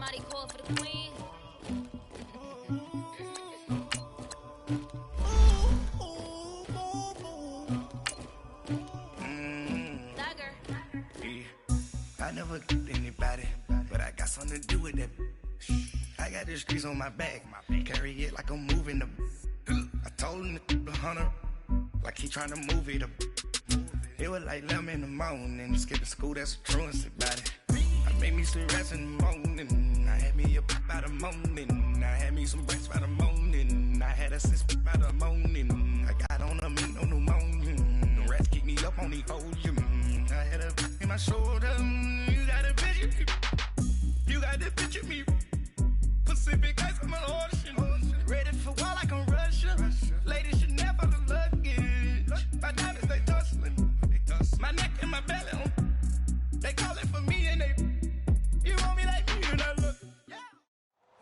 Somebody call for the queen. I never get anybody, but I got something to do with that. I got the streets on my back, carry it like I'm moving the. I told him the hunter, like he trying to move it up. It was like 11 in the morning, skipping school, that's a truancy about it. I made me some rest in the morning, I had me a pop by the morning, I had me some breaks by the morning, I had a sis by the morning, I got on a meat on the morning, the rats keep me up on the ocean, I had a in my shoulder, you got a picture, you got the picture me, Pacific ice on my ocean, ready for war like I'm Russian, ladies should never look luggage, my diamonds they tussling. My neck and my belly, they calling for me and they, you want me like me and I look.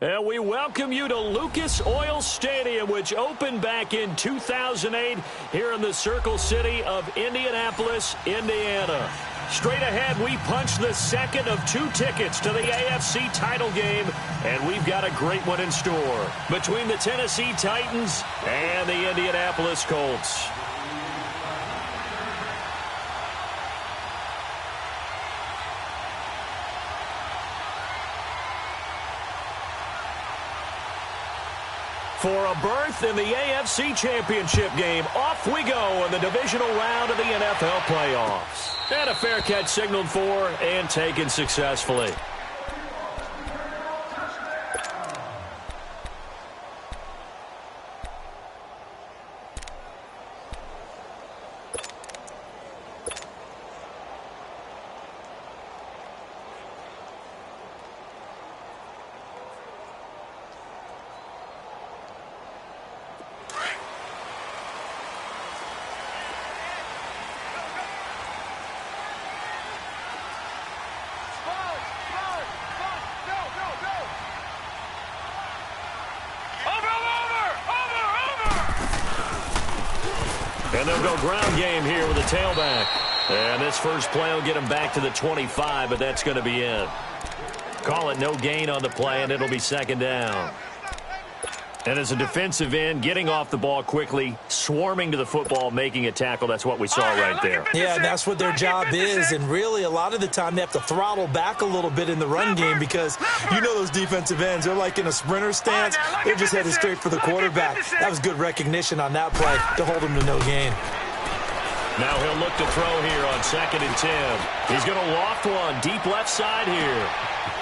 And we welcome you to Lucas Oil Stadium, which opened back in 2008 here in the Circle City of Indianapolis, Indiana. Straight ahead, we punch the second of 2 tickets to the AFC title game, and we've got a great one in store between the Tennessee Titans and the Indianapolis Colts. For a berth in the AFC Championship game, off we go in the divisional round of the NFL playoffs. And a fair catch signaled for and taken successfully. And they'll go ground game here with a tailback. And this first play will get him back to the 25, but that's going to be it. Call it no gain on the play, and it'll be second down. And as a defensive end, getting off the ball quickly, swarming to the football, making a tackle, that's what we saw right there. Yeah, and that's what their job is. And really, a lot of the time, they have to throttle back a little bit in the run game because you know those defensive ends, they're like in a sprinter stance. They're just headed straight for the quarterback. That was good recognition on that play to hold him to no gain. Now he'll look to throw here on 2nd and 10. He's going to loft one deep left side here.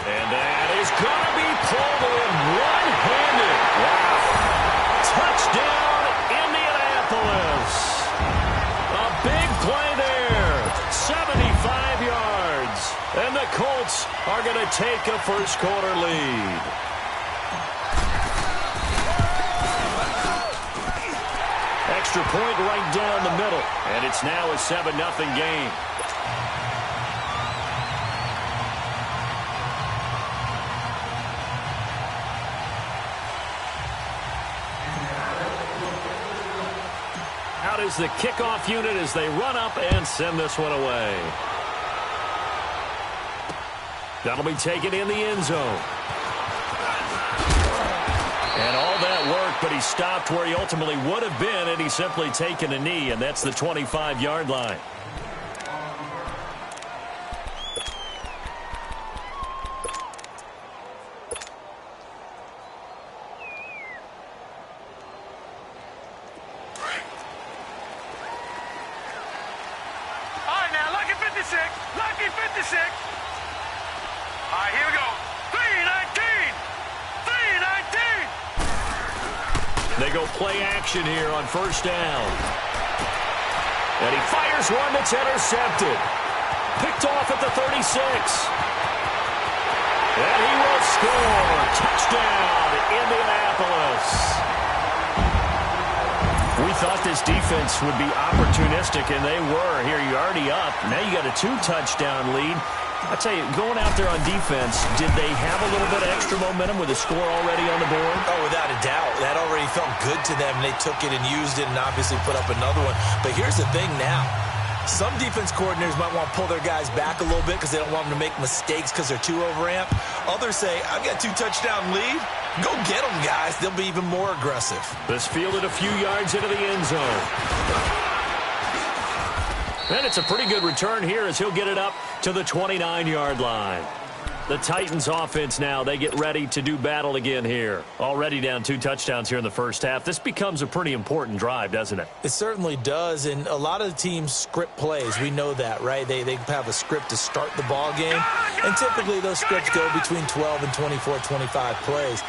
And that is going to be pulled in one-handed. Wow. Touchdown, Indianapolis. A big play there. 75 yards. And the Colts are going to take a first-quarter lead. Extra point right down the middle. And it's now a 7-0 game. Out is the kickoff unit as they run up and send this one away. That'll be taken in the end zone. And all that work, but he stopped where he ultimately would have been, and he's simply taken a knee, and that's the 25-yard line. Lucky 56. All right, here we go. 319. 319. They go play action here on first down. And he fires one that's intercepted. Picked off at the 36. And he will score. Touchdown, Indianapolis. We thought this defense would be opportunistic, and they were. Here, you're already up. Now you got a 2-touchdown lead. I tell you, going out there on defense, did they have a little bit of extra momentum with a score already on the board? Oh, without a doubt. That already felt good to them. They took it and used it and obviously put up another one. But here's the thing now. Some defense coordinators might want to pull their guys back a little bit because they don't want them to make mistakes because they're too overamped. Others say, I've got 2-touchdown lead. Go get them, guys. They'll be even more aggressive. This fielded a few yards into the end zone. And it's a pretty good return here as he'll get it up to the 29-yard line. The Titans offense now, they get ready to do battle again here. Already down 2 touchdowns here in the first half. This becomes a pretty important drive, doesn't it? It certainly does, and a lot of the teams script plays. We know that, right? They have a script to start the ball game, and typically those scripts go between 12 and 24, 25 plays.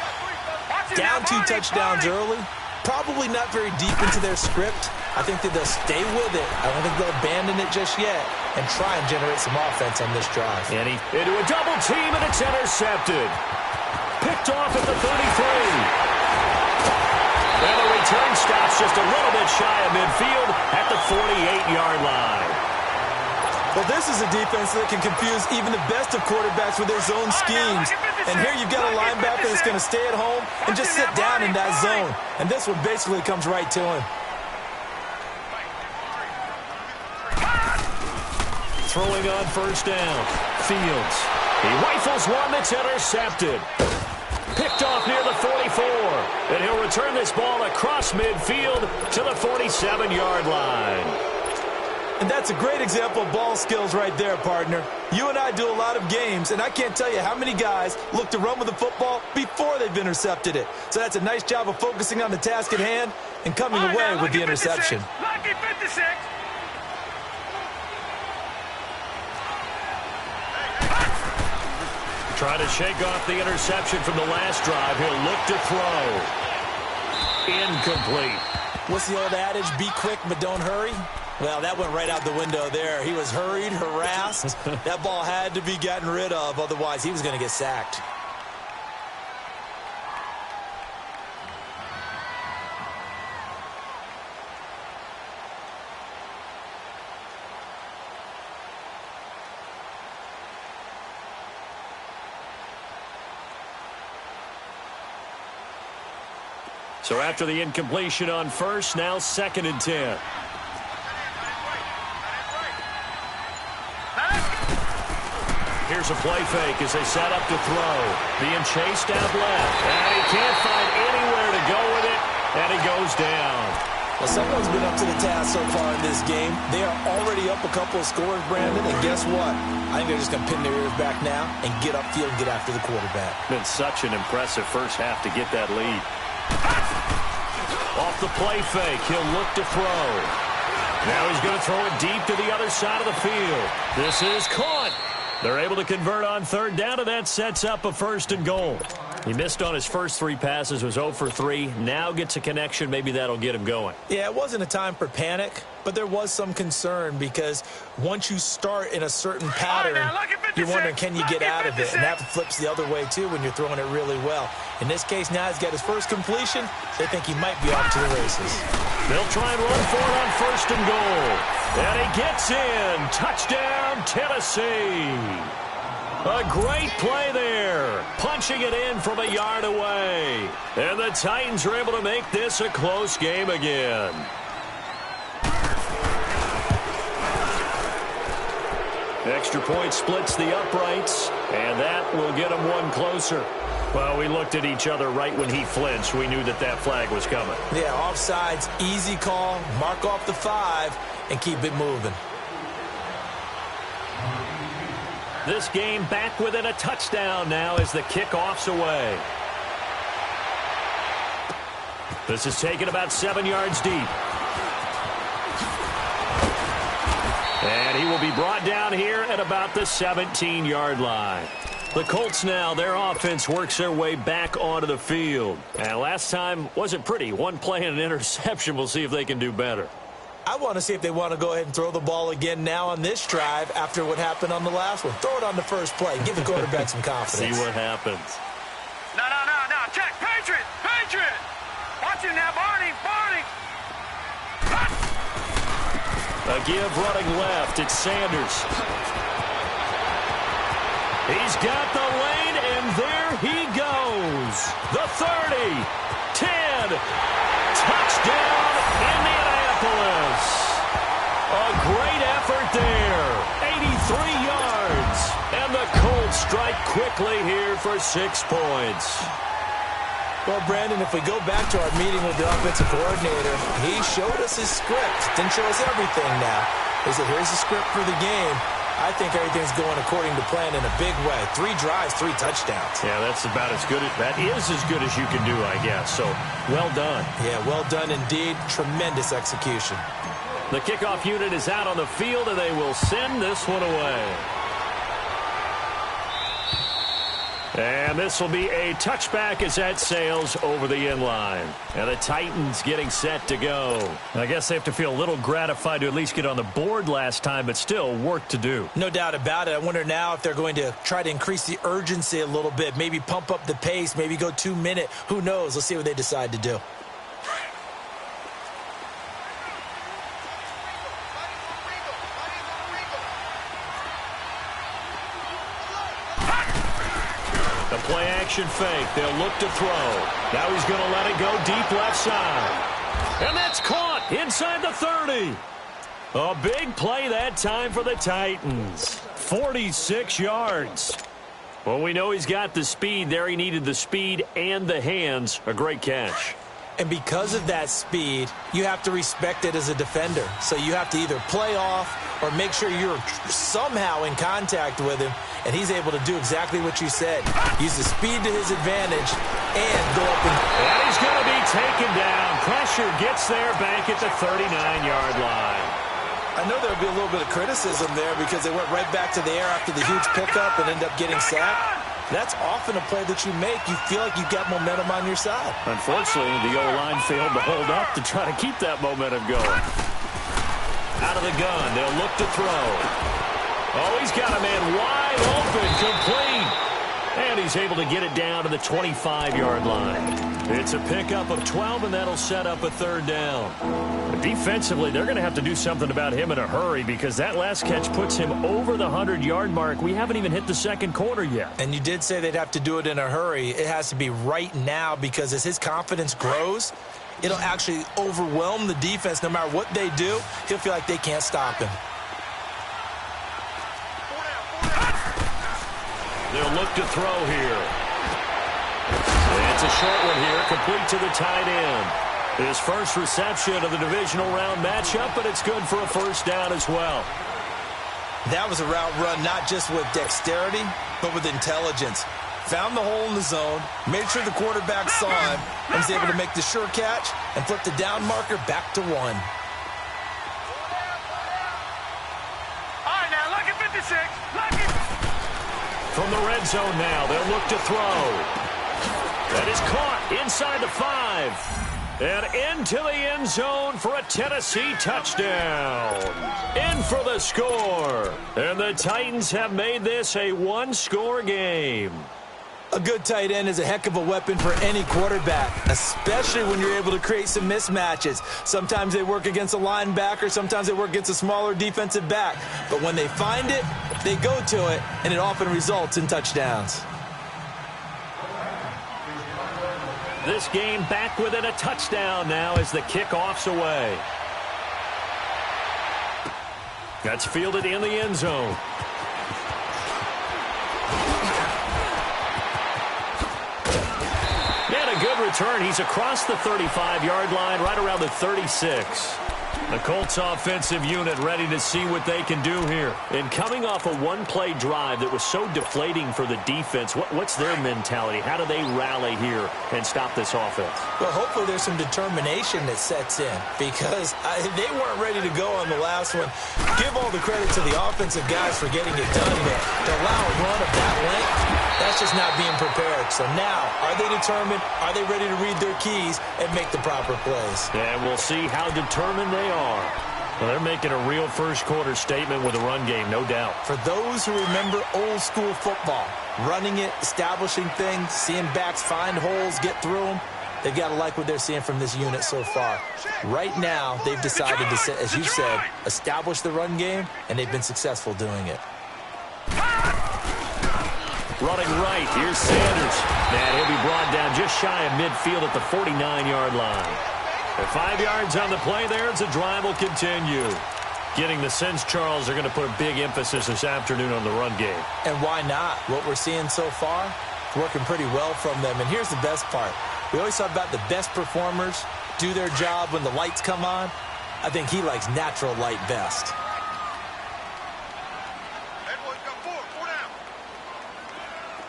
Down 2 touchdowns early, probably not very deep into their script. I think that they'll stay with it. I don't think they'll abandon it just yet and try and generate some offense on this drive. And into a double team, and it's intercepted. Picked off at the 33. And the return stops just a little bit shy of midfield at the 48-yard line. Well, this is a defense that can confuse even the best of quarterbacks with their zone schemes. And here you've got a linebacker that's going to stay at home and just sit down in that zone. And this one basically comes right to him. Throwing on first down. Fields. He rifles one that's intercepted. Picked off near the 44. And he'll return this ball across midfield to the 47-yard line. And that's a great example of ball skills right there, partner. You and I do a lot of games, and I can't tell you how many guys look to run with the football before they've intercepted it. So that's a nice job of focusing on the task at hand and coming away with the interception. Lucky 56. Trying to shake off the interception from the last drive. He'll look to throw. Incomplete. What's the old adage? Be quick, but don't hurry. Well, that went right out the window there. He was hurried, harassed. That ball had to be gotten rid of. Otherwise, he was going to get sacked. So after the incompletion on first, now 2nd and 10. Here's a play fake as they set up to throw. Being chased out left. And he can't find anywhere to go with it. And he goes down. Well, someone's been up to the task so far in this game. They are already up a couple of scores, Brandon. And guess what? I think they're just going to pin their ears back now and get upfield and get after the quarterback. Been such an impressive first half to get that lead. Off the play fake, he'll look to throw. Now he's going to throw it deep to the other side of the field. This is caught. They're able to convert on 3rd down, and that sets up a 1st and goal. He missed on his first 3 passes, was 0 for 3. Now gets a connection. Maybe that'll get him going. Yeah, it wasn't a time for panic, but there was some concern because once you start in a certain pattern, you're wondering, can you get out of it? And that flips the other way, too, when you're throwing it really well. In this case, now he's got his first completion. They think he might be off to the races. They'll try and run for it on 1st and goal. And he gets in. Touchdown, Tennessee. A great play there. Punching it in from a yard away. And the Titans are able to make this a close game again. Extra point splits the uprights, and that will get them one closer. Well, we looked at each other right when he flinched. We knew that that flag was coming. Yeah, offsides, easy call, mark off the 5, and keep it moving. This game back within a touchdown now as the kickoff's away. This is taken about 7 yards deep. And he will be brought down here at about the 17-yard line. The Colts now, their offense works their way back onto the field. And last time wasn't pretty. One play and an interception. We'll see if they can do better. I want to see if they want to go ahead and throw the ball again now on this drive after what happened on the last one. Throw it on the first play. Give the quarterback some confidence. See what happens. No. Check. Patriot. Watch him now, Barney. A give running left. It's Sanders. He's got the lane, and there he goes. The 30, 10, touchdown, Indianapolis. A great effort quickly here for 6 points. Well, Brandon, if we go back to our meeting with the offensive coordinator, he showed us his script. Didn't show us everything now. He said, here's the script for the game. I think everything's going according to plan in a big way. 3 drives, 3 touchdowns. Yeah, that's about as good. That is as good as you can do, I guess. So, well done. Yeah, well done indeed. Tremendous execution. The kickoff unit is out on the field, and they will send this one away. And this will be a touchback as that sails over the end line. And the Titans getting set to go. I guess they have to feel a little gratified to at least get on the board last time, but still work to do. No doubt about it. I wonder now if they're going to try to increase the urgency a little bit, maybe pump up the pace, maybe go 2-minute. Who knows? Let's see what they decide to do. The play-action fake. They'll look to throw. Now he's going to let it go deep left side. And that's caught inside the 30. A big play that time for the Titans. 46 yards. Well, we know he's got the speed there. He needed the speed and the hands. A great catch. And because of that speed, you have to respect it as a defender. So you have to either play off or make sure you're somehow in contact with him, and he's able to do exactly what you said. Use the speed to his advantage and go up and he's going to be taken down. Pressure gets there back at the 39-yard line. I know there'll be a little bit of criticism there because they went right back to the air after the huge pickup and end up getting sacked. That's often a play that you make. You feel like you've got momentum on your side. Unfortunately, the O-line failed to hold up to try to keep that momentum going. Out of the gun, they'll look to throw. Oh, he's got a man wide open, complete. And he's able to get it down to the 25-yard line. It's a pickup of 12, and that'll set up a 3rd down. But defensively, they're going to have to do something about him in a hurry because that last catch puts him over the 100-yard mark. We haven't even hit the 2nd quarter yet. And you did say they'd have to do it in a hurry. It has to be right now because as his confidence grows, it'll actually overwhelm the defense. No matter what they do, he'll feel like they can't stop him. They'll look to throw here. It's a short one here, complete to the tight end. His first reception of the divisional round matchup, but it's good for a 1st down as well. That was a route run not just with dexterity, but with intelligence. Found the hole in the zone, made sure the quarterback saw him, and was able to make the sure catch and flip the down marker back to 1. All right, now look at 56. Look at... From the red zone now, they'll look to throw. That is caught inside the 5. And into the end zone for a Tennessee touchdown. In for the score. And the Titans have made this a 1-score game. A good tight end is a heck of a weapon for any quarterback, especially when you're able to create some mismatches. Sometimes they work against a linebacker, sometimes they work against a smaller defensive back. But when they find it, they go to it, and it often results in touchdowns. This game back within a touchdown now as the kickoff's away. That's fielded in the end zone. And a good return. He's across the 35-yard line, right around the 36. The Colts offensive unit ready to see what they can do here. And coming off a one-play drive that was so deflating for the defense, what's their mentality? How do they rally here and stop this offense? Well, hopefully there's some determination that sets in because they weren't ready to go on the last one. Give all the credit to the offensive guys for getting it done, but to allow a run of that length, that's just not being prepared. So now, are they determined? Are they ready to read their keys and make the proper plays? And we'll see how determined they are. Well, they're making a real first-quarter statement with a run game, no doubt. For those who remember old-school football, running it, establishing things, seeing backs find holes, get through them, they've got to like what they're seeing from this unit so far. Right now, they've decided to, as you said, establish the run game, and they've been successful doing it. Running right, here's Sanders. And he'll be brought down just shy of midfield at the 49-yard line. And 5 yards on the play there as the drive will continue. Getting the sense, Charles, they're going to put a big emphasis this afternoon on the run game. And why not? What we're seeing so far, working pretty well from them. And here's the best part. We always talk about the best performers do their job when the lights come on. I think he likes natural light best.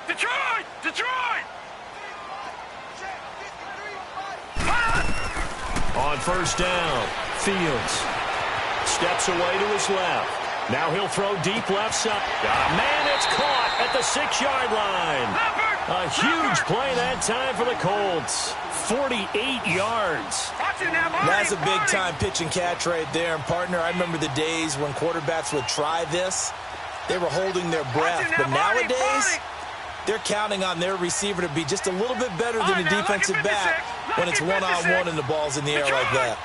Detroit! Detroit! On first down, Fields steps away to his left. Now he'll throw deep left side. Got a man that's caught at the 6-yard line. A huge play that time for the Colts. 48 yards. That's a big-time pitch and catch right there. And, partner, I remember the days when quarterbacks would try this. They were holding their breath. But nowadays, they're counting on their receiver to be just a little bit better than the defensive back when it's one-on-one and the ball's in the air like that.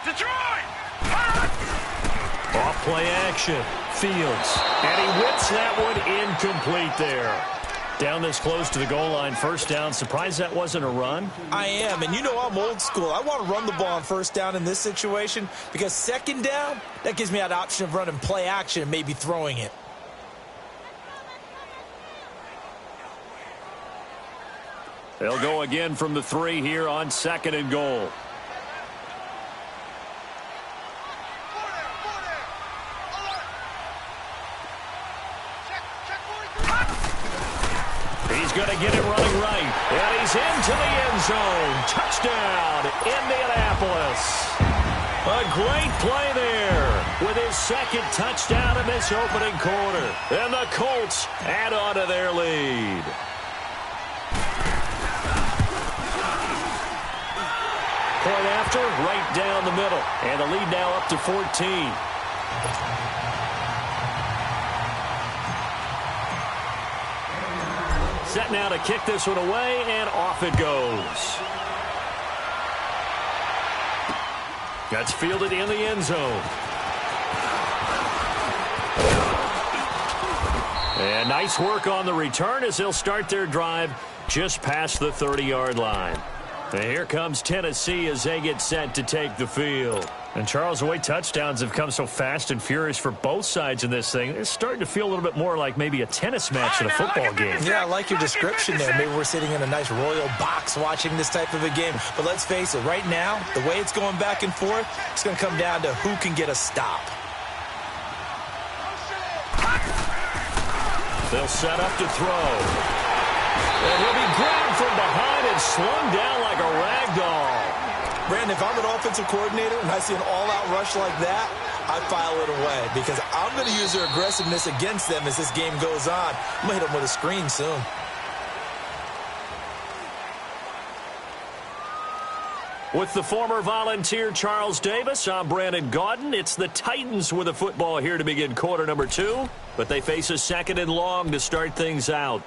Off play action. Fields. And he whips that one incomplete there. Down this close to the goal line, first down. Surprised that wasn't a run? I am, and you know I'm old school. I want to run the ball on first down in this situation because second down, that gives me that option of running play action and maybe throwing it. They'll go again from the 3 here on 2nd and goal. He's going to get it running right. And he's into the end zone. Touchdown, Indianapolis. A great play there with his second touchdown in this opening quarter. And the Colts add on to their lead. Point after, right down the middle. And the lead now up to 14. Set now to kick this one away, and off it goes. That's fielded in the end zone. And nice work on the return as they'll start their drive just past the 30-yard line. And here comes Tennessee as they get set to take the field. And, Charles, the way touchdowns have come so fast and furious for both sides in this thing, it's starting to feel a little bit more like maybe a tennis match than a football game. Yeah, I like your description there. Maybe we're sitting in a nice royal box watching this type of a game. But let's face it, right now, the way it's going back and forth, it's going to come down to who can get a stop. They'll set up to throw. And he'll be grabbed from behind and slung down like a rag doll. Brandon, if I'm an offensive coordinator and I see an all-out rush like that, I file it away because I'm going to use their aggressiveness against them as this game goes on. I'm going to hit them with a screen soon. With the former Volunteer Charles Davis, I'm Brandon Gaudin. It's the Titans with the football here to begin quarter number 2, but they face a 2nd and long to start things out.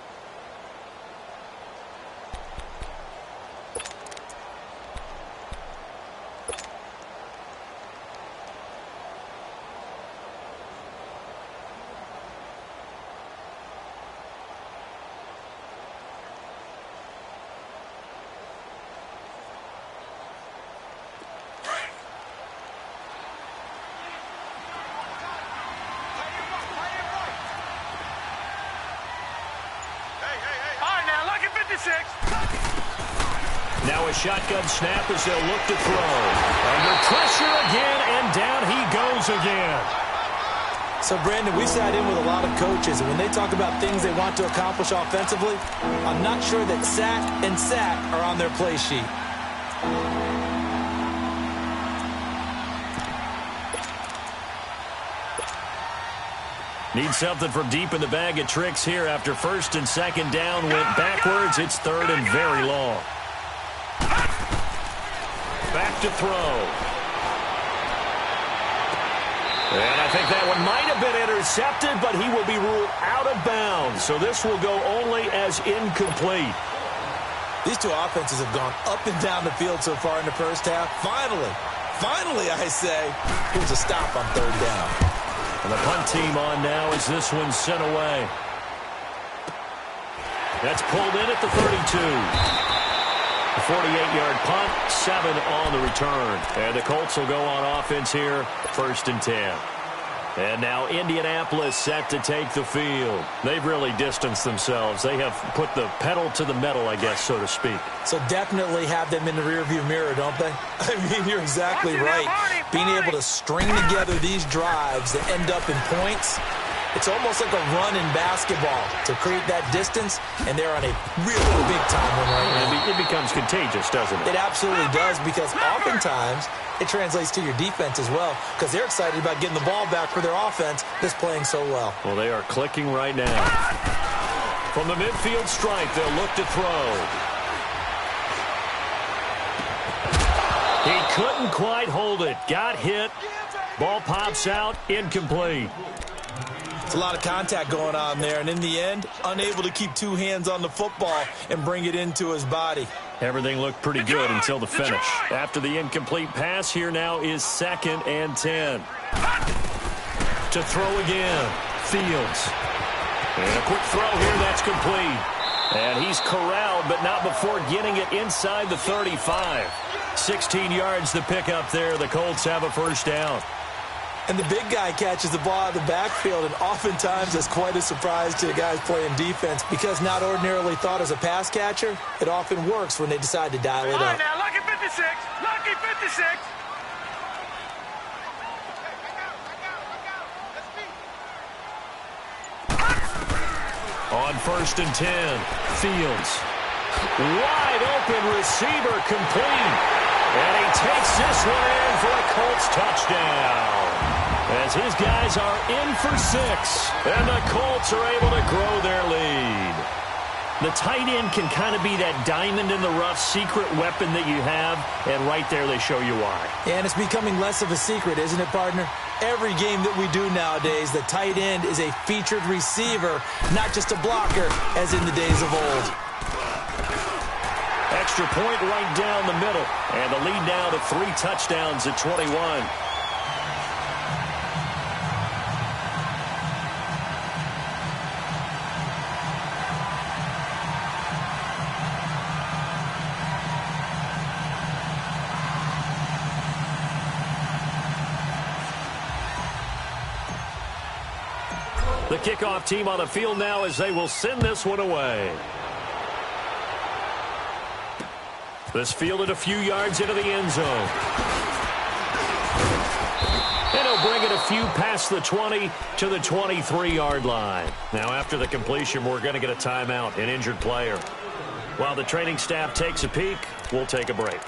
Now a shotgun snap as they'll look to throw. Under pressure again, and down he goes again. So, Brandon, we sat in with a lot of coaches, and when they talk about things they want to accomplish offensively, I'm not sure that sack and sack are on their play sheet. Need something from deep in the bag of tricks here after 1st and 2nd down went backwards. It's 3rd and very long. Back to throw. And I think that one might have been intercepted, but he will be ruled out of bounds. So this will go only as incomplete. These two offenses have gone up and down the field so far in the first half. Finally, I say, here's a stop on 3rd down. And the punt team on now as this one's sent away. That's pulled in at the 32. A 48-yard punt, 7 on the return. And the Colts will go on offense here, 1st and 10. And now Indianapolis set to take the field. They've really distanced themselves. They have put the pedal to the metal, I guess, so to speak. So definitely have them in the rearview mirror, don't they? I mean, you're exactly right. Being able to string together these drives that end up in points, it's almost like a run in basketball to create that distance, and they're on a really big-time run right now. It becomes contagious, doesn't it? It absolutely does, because oftentimes it translates to your defense as well, because they're excited about getting the ball back for their offense that's playing so well. Well, they are clicking right now. From the midfield stripe, they'll look to throw. He couldn't quite hold it. Got hit. Ball pops out. Incomplete. It's a lot of contact going on there, and in the end, unable to keep two hands on the football and bring it into his body. Everything looked pretty good until the finish. After the incomplete pass, here now is 2nd and 10. To throw again, Fields. And a quick throw here, that's complete. And he's corralled, but not before getting it inside the 35. 16 yards to pick up there. The Colts have a first down. And the big guy catches the ball out of the backfield, and oftentimes that's quite a surprise to the guys playing defense, because not ordinarily thought as a pass catcher, it often works when they decide to dial it up. All right, now, lucky 56. Lucky 56. On 1st and 10, Fields. Wide open receiver, complete. And he takes this one in for a Colts touchdown. As his guys are in for 6. And the Colts are able to grow their lead. The tight end can kind of be that diamond in the rough secret weapon that you have. And right there they show you why. And it's becoming less of a secret, isn't it, partner? Every game that we do nowadays, the tight end is a featured receiver, not just a blocker, as in the days of old. Extra point right down the middle. And the lead now to 3 touchdowns at 21. The kickoff team on the field now as they will send this one away. This fielded a few yards into the end zone. And he'll bring it a few past the 20 to the 23-yard line. Now after the completion, we're going to get a timeout, an injured player. While the training staff takes a peek, we'll take a break.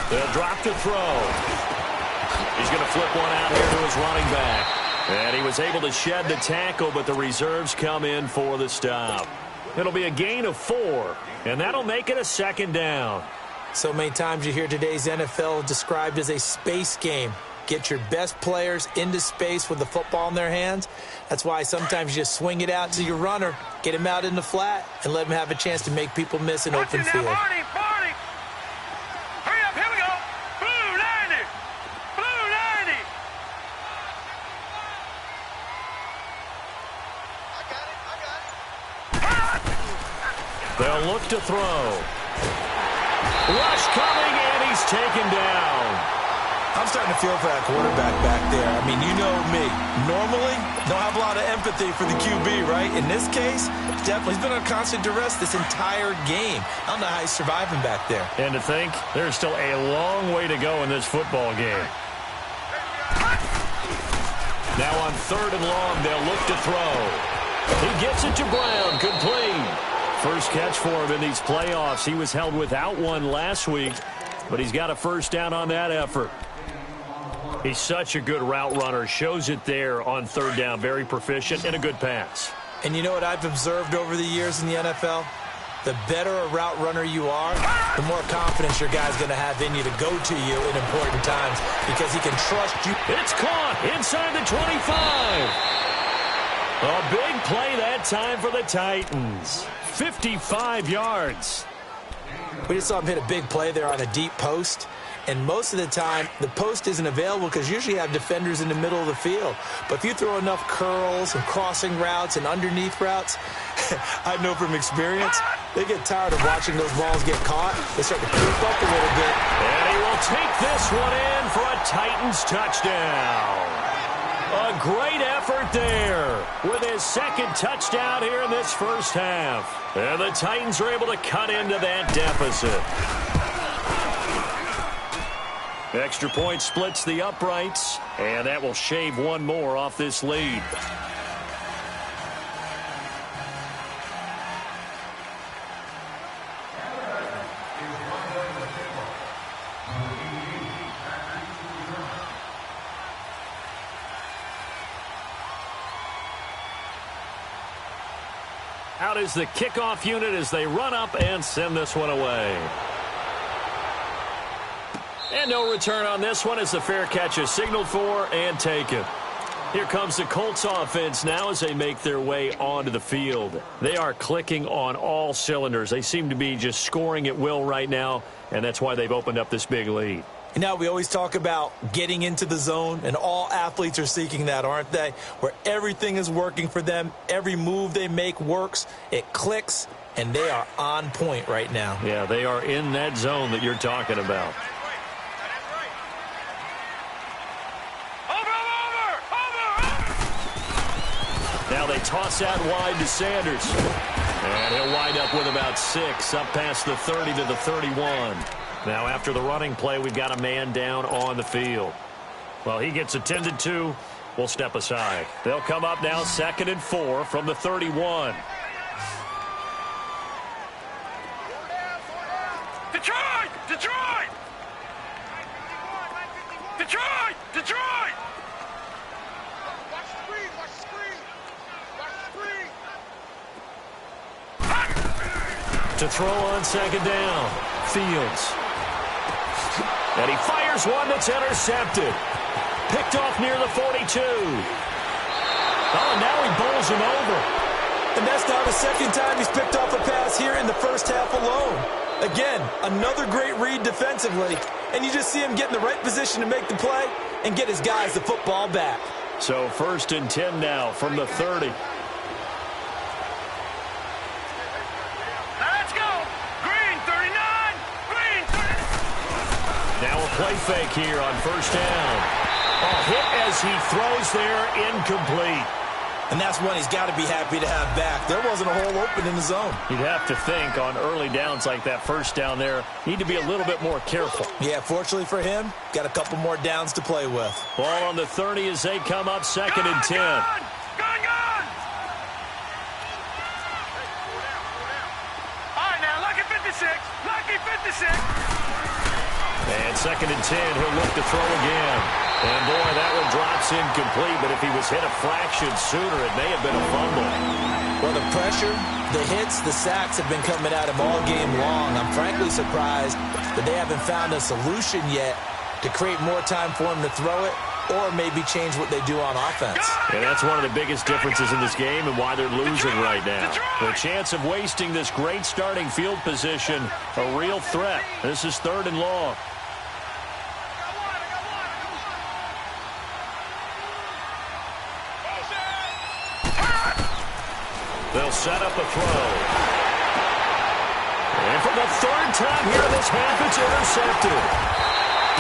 They'll drop to throw. He's going to flip one out here to his running back. And he was able to shed the tackle, but the reserves come in for the stop. It'll be a gain of 4, and that'll make it a 2nd down. So many times you hear today's NFL described as a space game. Get your best players into space with the football in their hands. That's why sometimes you just swing it out to your runner, get him out in the flat, and let him have a chance to make people miss an open field. Barney. Hurry up, here we go. Blue 90. Blue 90. I got it. They'll look to throw. Rush coming, and he's taken down. I'm starting to feel for that quarterback back there. I mean, you know me. Normally, don't have a lot of empathy for the QB, right? In this case, definitely, he's been on constant duress this entire game. I don't know how he's surviving back there. And to think, there's still a long way to go in this football game. Now on 3rd and long, they'll look to throw. He gets it to Brown, complete. First catch for him in these playoffs. He was held without one last week, but he's got a first down on that effort. He's such a good route runner. Shows it there on 3rd down. Very proficient and a good pass. And you know what I've observed over the years in the NFL? The better a route runner you are, the more confidence your guy's going to have in you to go to you in important times because he can trust you. It's caught inside the 25. A big play that time for the Titans. 55 yards. We just saw him hit a big play there on a deep post. And most of the time, the post isn't available because usually you have defenders in the middle of the field. But if you throw enough curls and crossing routes and underneath routes, I know from experience, they get tired of watching those balls get caught. They start to creep up a little bit. And he will take this one in for a Titans touchdown. A great effort there with his second touchdown here in this first half. And the Titans are able to cut into that deficit. Extra point splits the uprights, and that will shave one more off this lead. Out is the kickoff unit as they run up and send this one away. And no return on this one as the fair catch is signaled for and taken. Here comes the Colts offense now as they make their way onto the field. They are clicking on all cylinders. They seem to be just scoring at will right now, and that's why they've opened up this big lead. You know, we always talk about getting into the zone, and all athletes are seeking that, aren't they? Where everything is working for them, every move they make works, it clicks, and they are on point right now. Yeah, they are in that zone that you're talking about. Now they toss out wide to Sanders. And he'll wind up with about 6, up past the 30 to the 31. Now after the running play, we've got a man down on the field. Well, he gets attended to. We'll step aside. They'll come up now 2nd and 4 from the 31. Detroit! Detroit! Detroit! Detroit! Watch the screen! Watch the screen! Watch the screen! To throw on 2nd down. Fields. And he fires one that's intercepted. Picked off near the 42. Oh, and now he bowls him over. And that's now the second time he's picked off a pass here in the first half alone. Again, another great read defensively. And you just see him get in the right position to make the play and get his guys the football back. So 1st and 10 now from the 30. Now a play fake here on 1st down. A hit as he throws there, incomplete. And that's one he's got to be happy to have back. There wasn't a hole open in the zone. You'd have to think on early downs like that 1st down there, need to be a little bit more careful. Yeah, fortunately for him, got a couple more downs to play with. Ball on the 30 as they come up 2nd and 10. Gun! All right, now, lucky 56. Lucky 56. And 2nd and 10, he'll look to throw again. And, boy, that one drops incomplete, but if he was hit a fraction sooner, it may have been a fumble. Well, the pressure, the hits, the sacks have been coming at him all game long. I'm frankly surprised that they haven't found a solution yet to create more time for him to throw it or maybe change what they do on offense. And that's one of the biggest differences in this game and why they're losing right now. The chance of wasting this great starting field position, a real threat. This is 3rd and long. They'll set up a throw. And for the 3rd time here in this half, it's intercepted.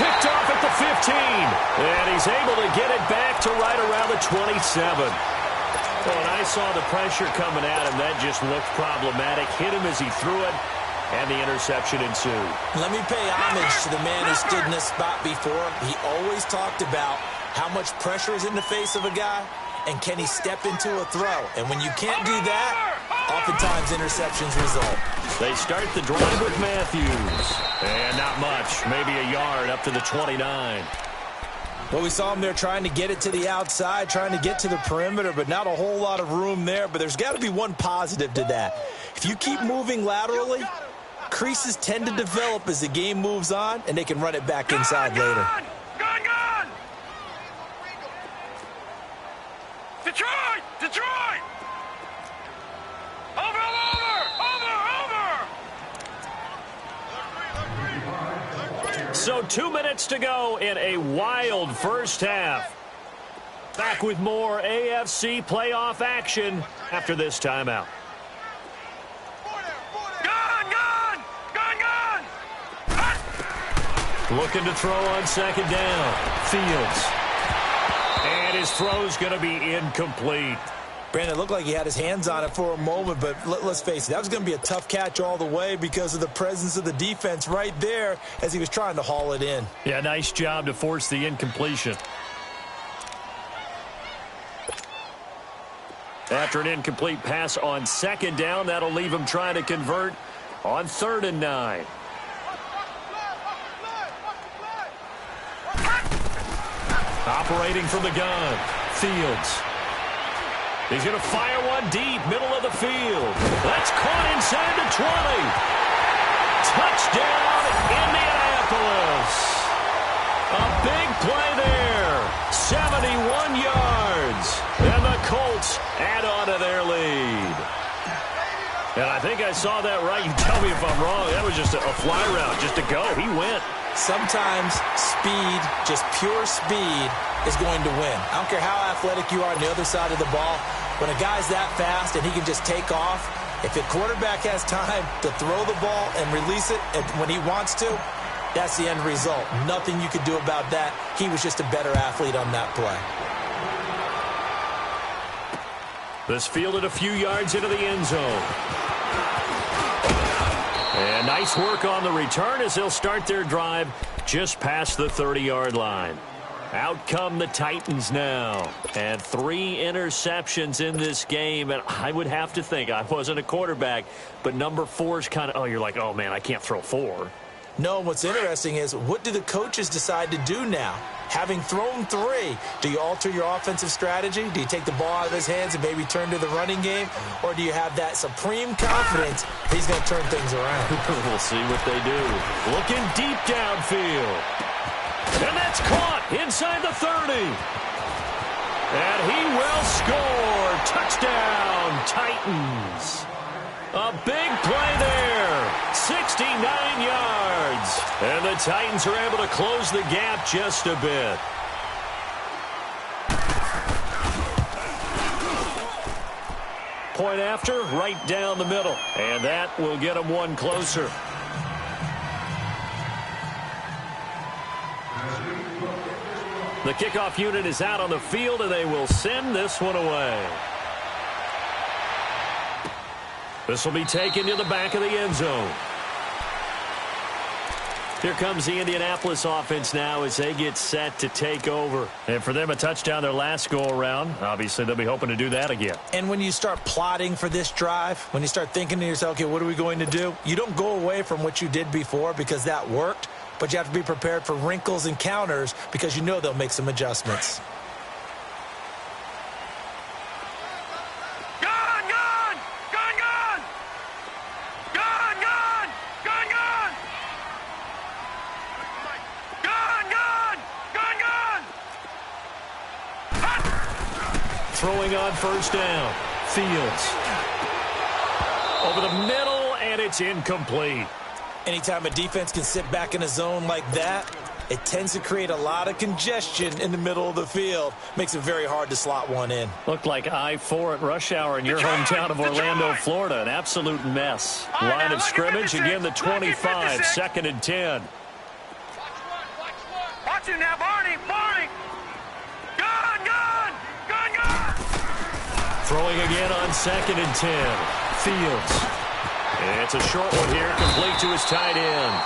Picked off at the 15. And he's able to get it back to right around the 27. Well, and I saw the pressure coming at him. That just looked problematic. Hit him as he threw it, and the interception ensued. Let me pay homage to the man who stood in this spot before. He always talked about how much pressure is in the face of a guy, and can he step into a throw? And when you can't do that, oftentimes interceptions result. They start the drive with Matthews. And not much, maybe a yard up to the 29. Well, we saw him there trying to get it to the outside, trying to get to the perimeter, but not a whole lot of room there. But there's got to be one positive to that. If you keep moving laterally, creases tend to develop as the game moves on, and they can run it back inside later. Gun! Detroit! Detroit! So 2 minutes to go in a wild first half. Back with more AFC playoff action after this timeout. Looking to throw on second down. Fields. And his throw's going to be incomplete. Brandon, it looked like he had his hands on it for a moment, but let's face it, that was going to be a tough catch all the way because of the presence of the defense right there as he was trying to haul it in. Yeah, nice job to force the incompletion. After an incomplete pass on second down, that'll leave him trying to convert on 3rd and 9. Operating from the gun, Fields. He's going to fire one deep, middle of the field. That's caught inside the 20. Touchdown, Indianapolis. A big play there. 71 yards. And the Colts add on to their lead. And I think I saw that right. You tell me if I'm wrong. That was just a fly route, just to go. He went. Sometimes speed, just pure speed, is going to win. I don't care how athletic you are on the other side of the ball. When a guy's that fast and he can just take off, if the quarterback has time to throw the ball and release it when he wants to, that's the end result. Nothing you could do about that. He was just a better athlete on that play. This fielded a few yards into the end zone. And nice work on the return as they'll start their drive just past the 30-yard line. Out come the Titans now. And 3 interceptions in this game. And I would have to think, I wasn't a quarterback, but number 4 is kind of, oh, you're like, oh, man, I can't throw 4. No, what's interesting is, what do the coaches decide to do now? Having thrown 3, do you alter your offensive strategy? Do you take the ball out of his hands and maybe turn to the running game? Or do you have that supreme confidence he's going to turn things around? We'll see what they do. Looking deep downfield. And that's caught inside the 30. And he will score. Touchdown, Titans. A big play there. 69 yards. And the Titans are able to close the gap just a bit. Point after, right down the middle. And that will get them one closer. The kickoff unit is out on the field, and they will send this one away. This will be taken to the back of the end zone. Here comes the Indianapolis offense now as they get set to take over. And for them, a touchdown their last go-around. Obviously, they'll be hoping to do that again. And when you start plotting for this drive, when you start thinking to yourself, okay, what are we going to do? You don't go away from what you did before because that worked, but you have to be prepared for wrinkles and counters because you know they'll make some adjustments. Throwing on first down. Fields. Over the middle, and it's incomplete. Anytime a defense can sit back in a zone like that, it tends to create a lot of congestion in the middle of the field. Makes it very hard to slot one in. Looked like I-4 at rush hour in your hometown of Orlando, Florida. An absolute mess. Line of scrimmage, again the 25, 2nd and 10. Watch it now, Barney, Barney. Gun. Throwing again on 2nd and 10. Fields. It's a short one here, complete to his tight end.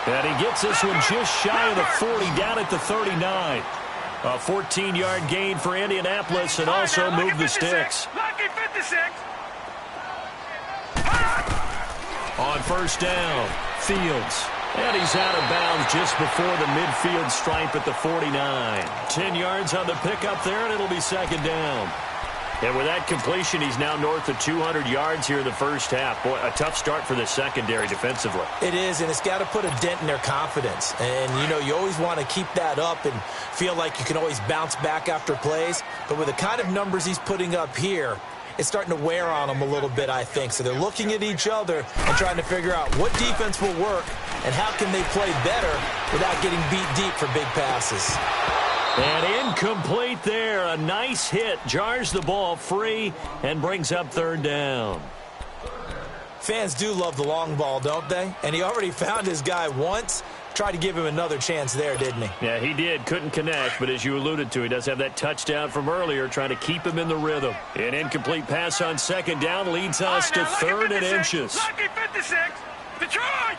And he gets this one just shy of the 40, down at the 39. A 14-yard gain for Indianapolis, and also move the sticks. Lucky 56. On first down, Fields. And he's out of bounds just before the midfield stripe at the 49. 10 yards on the pickup there, and it'll be 2nd down. And with that completion, he's now north of 200 yards here in the first half. Boy, a tough start for the secondary defensively. It is, and it's got to put a dent in their confidence. And, you know, you always want to keep that up and feel like you can always bounce back after plays. But with the kind of numbers he's putting up here, it's starting to wear on them a little bit, I think. So they're looking at each other and trying to figure out what defense will work and how can they play better without getting beat deep for big passes. And incomplete there. A nice hit. Jars the ball free and brings up third down. Fans do love the long ball, don't they? And he already found his guy once. Tried to give him another chance there, didn't he? Yeah, he did. Couldn't connect, but as you alluded to, he does have that touchdown from earlier, trying to keep him in the rhythm. An incomplete pass on second down leads us to third and inches. Lucky 56. Detroit!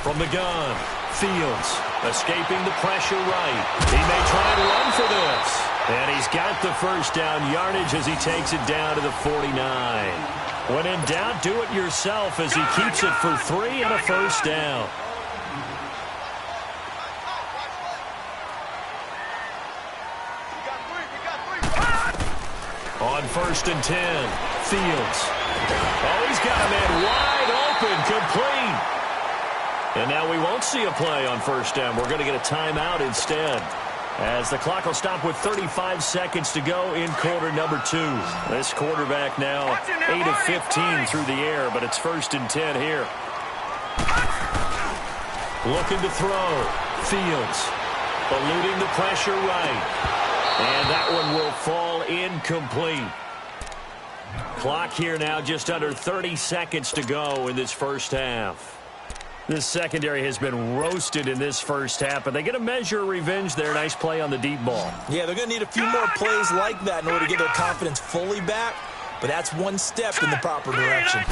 From the gun, Fields escaping the pressure right. He may try and run for this. And he's got the first down yardage as he takes it down to the 49. When in doubt, do it yourself as he keeps it for 3 and a first down. On 1st and 10, Fields. Oh, he's got a man wide open, complete. And now we won't see a play on first down. We're going to get a timeout instead, as the clock will stop with 35 seconds to go in quarter number 2. This quarterback now 8 of 15 through the air, but it's 1st and 10 here. Looking to throw. Fields eluding the pressure right. And that one will fall incomplete. Clock here now just under 30 seconds to go in this first half. This secondary has been roasted in this first half, but they get a measure of revenge there. Nice play on the deep ball. Yeah, they're going to need a few more plays like that in order to get their confidence fully back, but that's one step in the proper direction.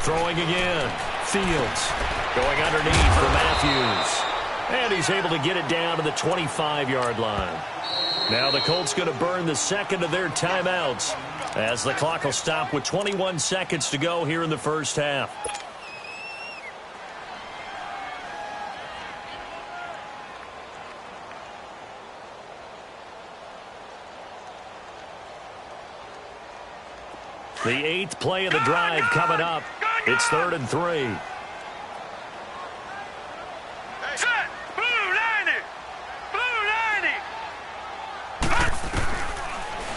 Throwing again. Fields going underneath for Matthews. And he's able to get it down to the 25-yard line. Now the Colts going to burn the second of their timeouts as the clock will stop with 21 seconds to go here in the first half. The 8th play of the drive coming up. It's 3rd and 3. Set. Blue 90.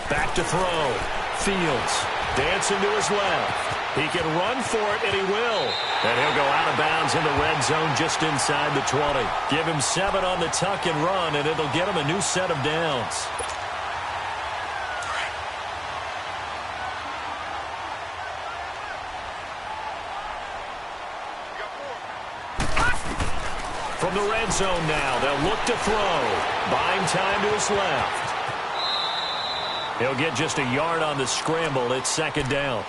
Back to throw. Fields dancing to his left. He can run for it, and he will. And he'll go out of bounds in the red zone just inside the 20. Give him 7 on the tuck and run, and it'll get him a new set of downs. From the red zone now, they'll look to throw. Buying time to his left. He'll get just a yard on the scramble. It's 2nd down.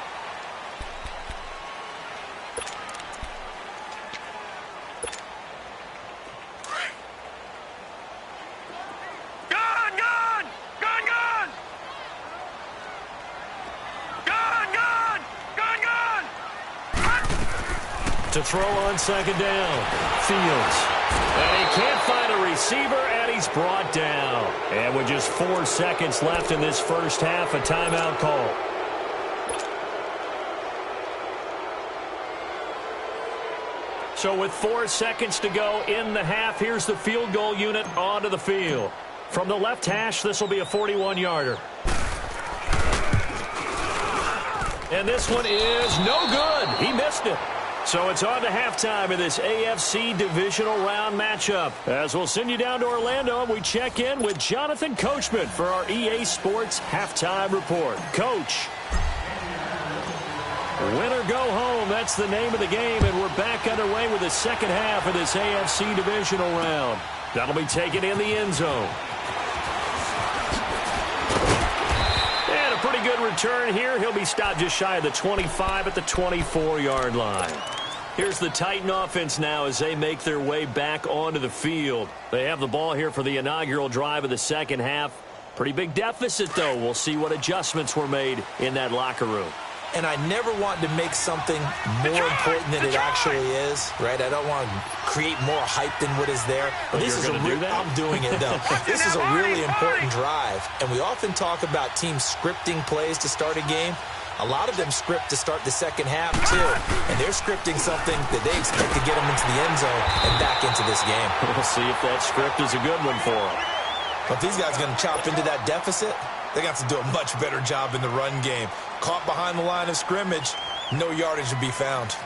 To throw on 2nd down. Fields. And he can't find a receiver, and he's brought down. And with just 4 seconds left in this first half, a timeout call. So with 4 seconds to go in the half, here's the field goal unit onto the field. From the left hash, this will be a 41-yarder. And this one is no good. He missed it. So it's on to halftime in this AFC divisional round matchup. As we'll send you down to Orlando, we check in with Jonathan Coachman for our EA Sports Halftime Report. Coach. Win or go home, that's the name of the game, and we're back underway with the second half of this AFC divisional round. That'll be taken in the end zone. And a pretty good return here. He'll be stopped just shy of the 25 at the 24-yard line. Here's the Titan offense now as they make their way back onto the field. They have the ball here for the inaugural drive of the second half. Pretty big deficit, though. We'll see what adjustments were made in that locker room. And I never want to make something more important than it actually is, right? I don't want to create more hype than what is there. But this is I'm doing it, though. This is a really important drive. And we often talk about teams scripting plays to start a game. A lot of them script to start the second half, too. And they're scripting something that they expect to get them into the end zone and back into this game. We'll see if that script is a good one for them. But these guys are going to chop into that deficit. They got to do a much better job in the run game. Caught behind the line of scrimmage, no yardage to be found.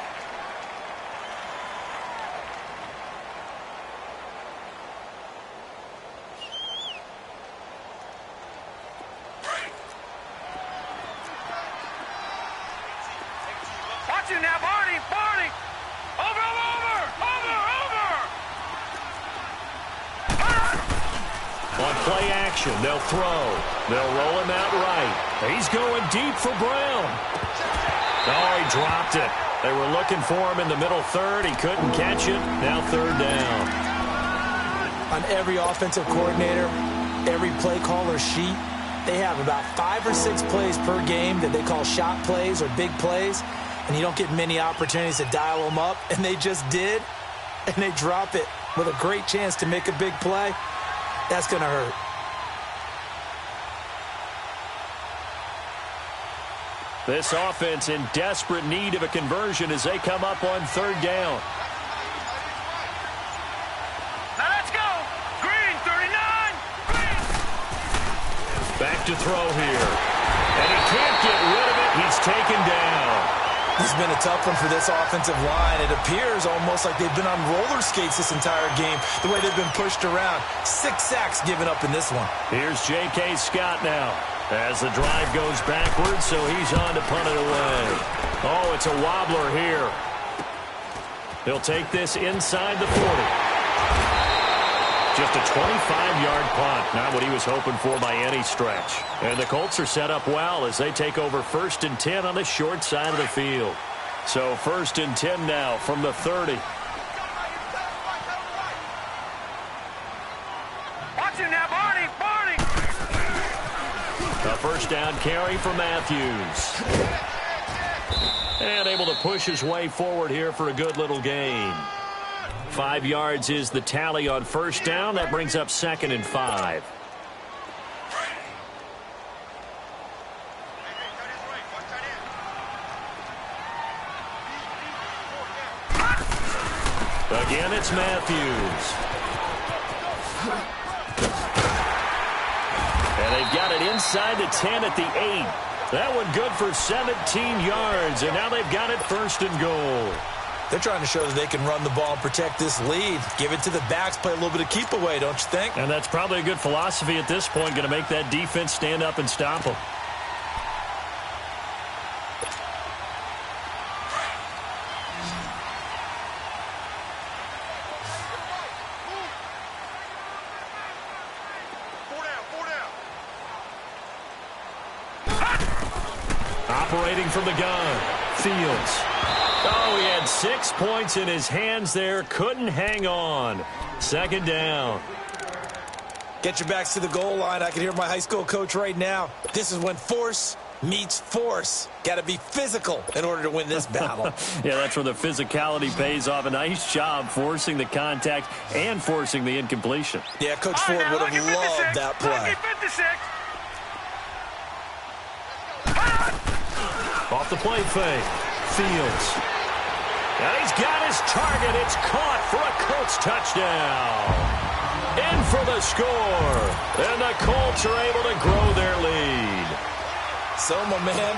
Watch it now, Barney! Barney! Over! On play action, they'll throw. They'll roll him out right. He's going deep for Brown. Oh, he dropped it. They were looking for him in the middle third. He couldn't catch it. Now third down. On every offensive coordinator, every play caller sheet, they have about 5 or 6 plays per game that they call shot plays or big plays, and you don't get many opportunities to dial them up, and they just did, and they drop it with a great chance to make a big play. That's going to hurt. This offense in desperate need of a conversion as they come up on third down. Now let's go! Green, 39! Green! Back to throw here. And he can't get rid of it. He's taken down. This has been a tough one for this offensive line. It appears almost like they've been on roller skates this entire game, the way they've been pushed around. 6 sacks given up in this one. Here's J.K. Scott now as the drive goes backwards, so he's on to punt it away. Oh, it's a wobbler here. He'll take this inside the 40. Just a 25-yard punt, not what he was hoping for by any stretch. And the Colts are set up well as they take over 1st and 10 on the short side of the field. So 1st and 10 now from the 30. Watch it now, Barney! Barney! A first down carry for Matthews. And able to push his way forward here for a good little gain. 5 yards is the tally on first down. That brings up 2nd and 5. Again, it's Matthews. And they've got it inside the 10 at the 8. That one good for 17 yards. And now they've got it 1st and goal. They're trying to show that they can run the ball and protect this lead. Give it to the backs, play a little bit of keep away, don't you think? And that's probably a good philosophy at this point, going to make that defense stand up and stop them. Operating from the gun, Fields. Oh, he had 6 points in his hands there. Couldn't hang on. 2nd down. Get your backs to the goal line. I can hear my high school coach right now. This is when force meets force. Got to be physical in order to win this battle. Yeah, that's where the physicality pays off. A nice job forcing the contact and forcing the incompletion. Yeah, Coach Ford would have loved that play. Off the play fake. Fields. And he's got his target. It's caught for a Colts touchdown. In for the score. And the Colts are able to grow their lead. So, my man,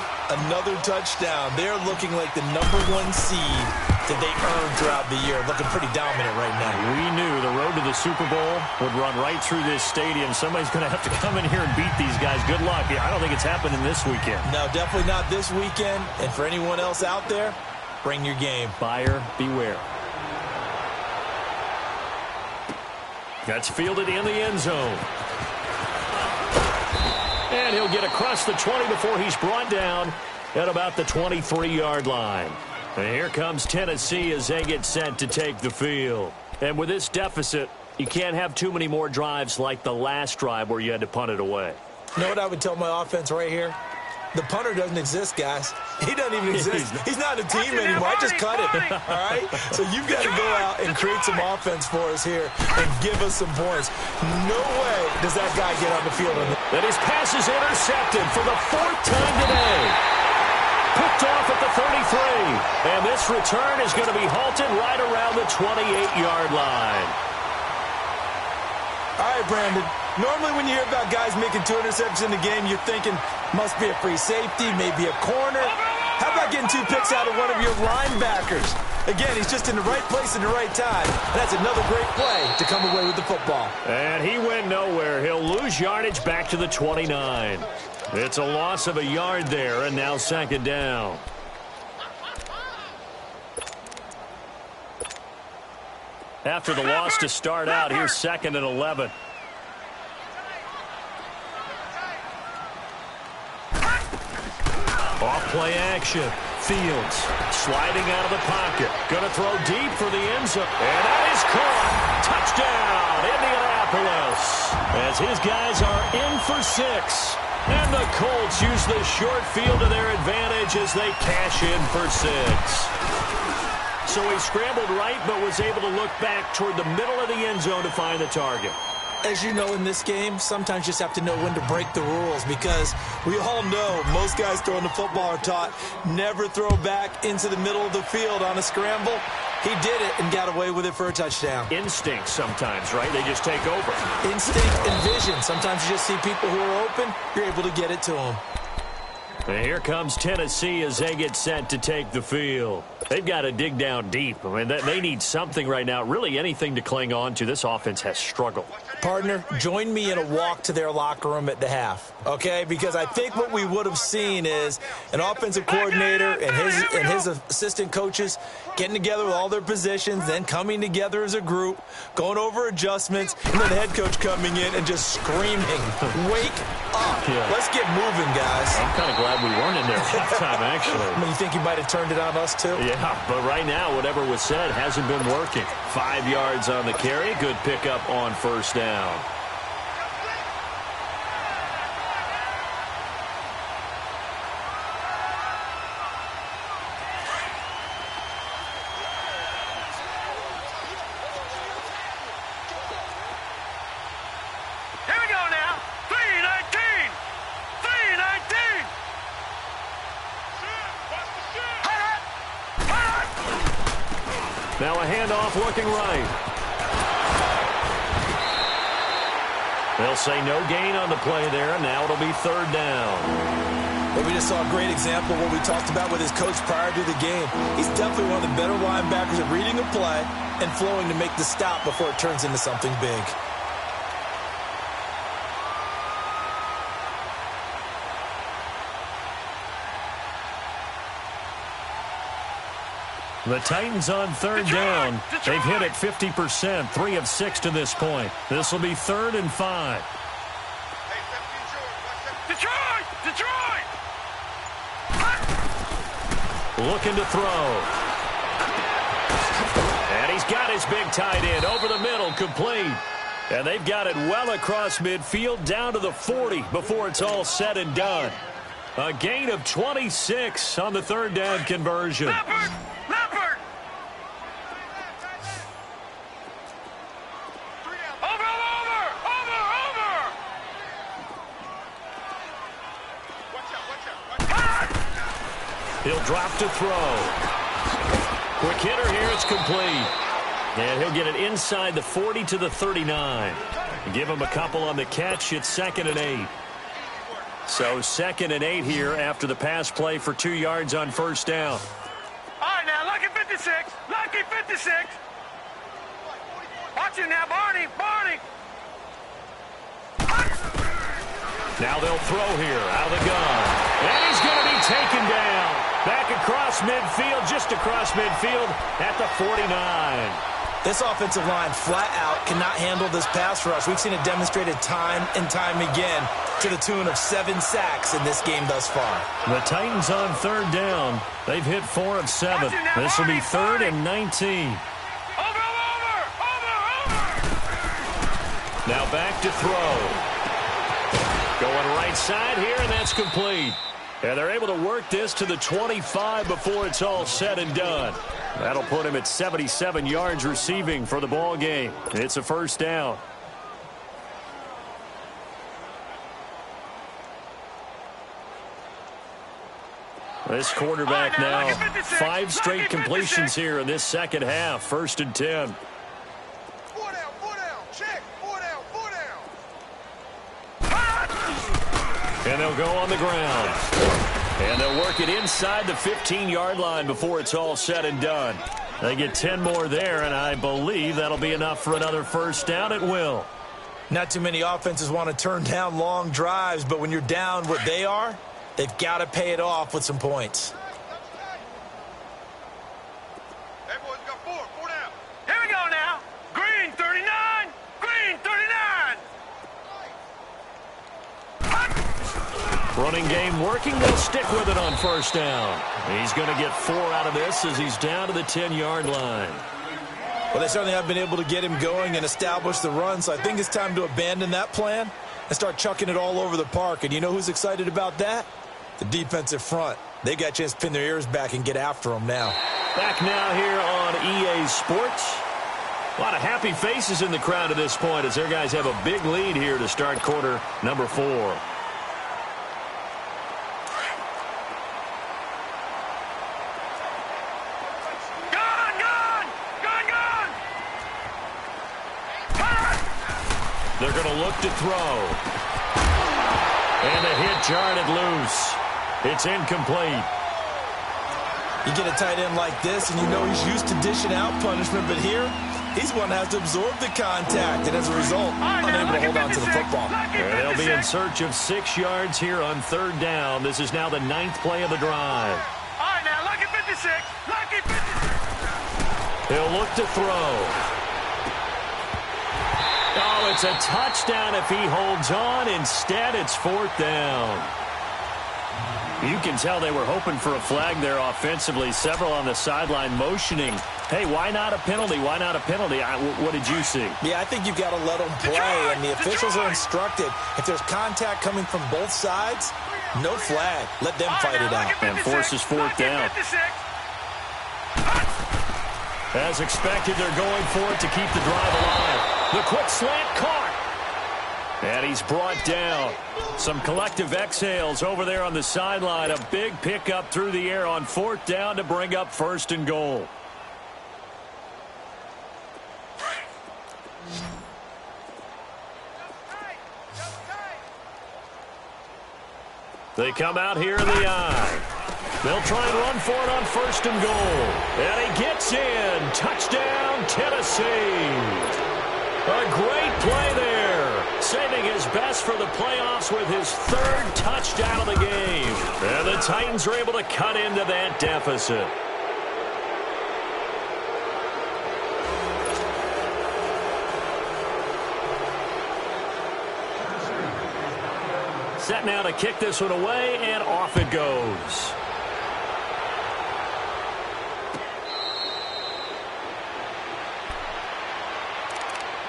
another touchdown. They're looking like the #1 seed that they earned throughout the year. Looking pretty dominant right now. We knew the road to the Super Bowl would run right through this stadium. Somebody's going to have to come in here and beat these guys. Good luck. I don't think it's happening this weekend. No, definitely not this weekend. And for anyone else out there, bring your game. Buyer beware. That's fielded in the end zone. And he'll get across the 20 before he's brought down at about the 23-yard line. And here comes Tennessee as they get set to take the field. And with this deficit, you can't have too many more drives like the last drive where you had to punt it away. You know what I would tell my offense right here? The punter doesn't exist, guys. He doesn't even exist. He's not a team anymore. I just cut him. All right? So you've got to go out and create some offense for us here and give us some points. No way does that guy get on the field. And his pass is intercepted for the 4th time today. Picked off at the 33. And this return is going to be halted right around the 28-yard line. All right, Brandon. Normally when you hear about guys making 2 interceptions in the game, you're thinking must be a free safety, maybe a corner. How about getting 2 picks out of one of your linebackers? Again, he's just in the right place at the right time. That's another great play to come away with the football. And he went nowhere. He'll lose yardage back to the 29. It's a loss of a yard there, and now second down. After the loss to start out, here's 2nd and 11. Off play action. Fields sliding out of the pocket. Going to throw deep for the end zone. And that is caught. Touchdown, Indianapolis. As his guys are in for 6. And the Colts use the short field to their advantage as they cash in for 6. So he scrambled right, but was able to look back toward the middle of the end zone to find the target. As you know, in this game, sometimes you just have to know when to break the rules, because we all know most guys throwing the football are taught never throw back into the middle of the field on a scramble. He did it and got away with it for a touchdown. Instinct sometimes, right? They just take over. Instinct and vision. Sometimes you just see people who are open, you're able to get it to them. And here comes Tennessee as they get set to take the field. They've got to dig down deep. I mean, they need something right now, really anything to cling on to. This offense has struggled. Partner, join me in a walk to their locker room at the half, okay? Because I think what we would have seen is an offensive coordinator and his assistant coaches getting together with all their positions, then coming together as a group, going over adjustments, and then the head coach coming in and just screaming, "Wake up. Yeah. Let's get moving, guys." I'm kind of glad we weren't in there at halftime, actually. I mean, you think he might have turned it on us, too? Yeah, but right now, whatever was said hasn't been working. 5 yards on the carry. Good pickup on first down. Here we go now. 319. 319. Now a handoff looking right. They'll say no gain on the play there, and now it'll be third down. But we just saw a great example of what we talked about with his coach prior to the game. He's definitely one of the better linebackers at reading a play and flowing to make the stop before it turns into something big. The Titans on third down. They've hit it 50%, 3 of 6 to this point. This will be 3rd and 5. Detroit! Detroit! Looking to throw. And he's got his big tight end over the middle, complete. And they've got it well across midfield down to the 40 before it's all said and done. A gain of 26 on the third down conversion. Leopard! Leopard! Over! He'll drop to throw. Quick hitter here, it's complete. And he'll get it inside the 40 to the 39. Give him a couple on the catch. It's 2nd and 8. So 2nd and 8 here after the pass play for 2 yards on first down. All right, now, Lucky 56. Lucky 56. Watch it now, Barney. Barney. Now they'll throw here out of the gun. And he's going to be taken down. Back across midfield, just across midfield at the 49. This offensive line flat out cannot handle this pass rush. We've seen it demonstrated time and time again to the tune of 7 sacks in this game thus far. The Titans on third down. They've hit 4 of 7. This will be 3rd and 19. Over. Now back to throw. Going right side here, and that's complete. And they're able to work this to the 25 before it's all said and done. That'll put him at 77 yards receiving for the ball game. It's a first down. This quarterback now, 5 straight completions here in this second half. 1st and 10. 4 down. Check. 4 down. And they'll go on the ground. And they'll work it inside the 15-yard line before it's all said and done. They get 10 more there, and I believe that'll be enough for another first down at will. Not too many offenses want to turn down long drives, but when you're down what they are, they've got to pay it off with some points. Hey, boys, got four down. Here we go now. Green 39. Green 39. Running game working. They'll stick with it on first down. He's going to get 4 out of this as he's down to the 10-yard line. Well, they certainly have been able to get him going and establish the run, so I think it's time to abandon that plan and start chucking it all over the park. And you know who's excited about that? The defensive front. They got a chance to pin their ears back and get after them now. Back now here on EA Sports. A lot of happy faces in the crowd at this point as their guys have a big lead here to start quarter number 4. They're going to look to throw. And the hit jarred it loose. It's incomplete. You get a tight end like this, and you know he's used to dishing out punishment, but here, he's one that has to absorb the contact, and as a result, unable to hold on to the football. They'll be in search of 6 yards here on third down. This is now the 9th play of the drive. All right, now, lucky 56. Lucky 56. He'll look to throw. Oh, it's a touchdown if he holds on. Instead, it's 4th down. You can tell they were hoping for a flag there offensively. Several on the sideline motioning. Hey, why not a penalty? Why not a penalty? What did you see? Yeah, I think you've got to let them play, and the officials are instructed. If there's contact coming from both sides, no flag. Let them fight it out. And forces 4th down. As expected, they're going for it to keep the drive alive. The quick slant caught. And he's brought down. Some collective exhales over there on the sideline. A big pickup through the air on 4th down to bring up 1st and goal. They come out here in the eye. They'll try and run for it on 1st and goal. And he gets in. Touchdown, Tennessee. A great play there. Saving his best for the playoffs with his 3rd touchdown of the game. And the Titans are able to cut into that deficit. Set now to kick this one away, and off it goes.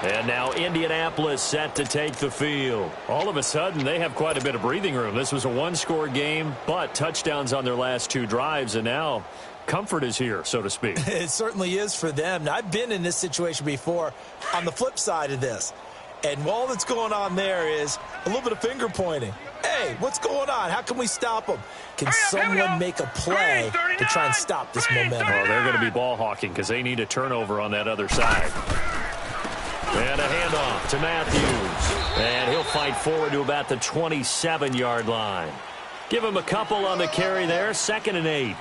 And now Indianapolis set to take the field. All of a sudden, they have quite a bit of breathing room. This was a 1-score game, but touchdowns on their last 2 drives, and now comfort is here, so to speak. It certainly is for them. Now, I've been in this situation before on the flip side of this. And all that's going on there is a little bit of finger pointing. Hey, what's going on? How can we stop them? Can someone make a play to try and stop this momentum? Well, they're going to be ball hawking because they need a turnover on that other side. And a handoff to Matthews. And he'll fight forward to about the 27-yard line. Give him a couple on the carry there. 2nd and 8.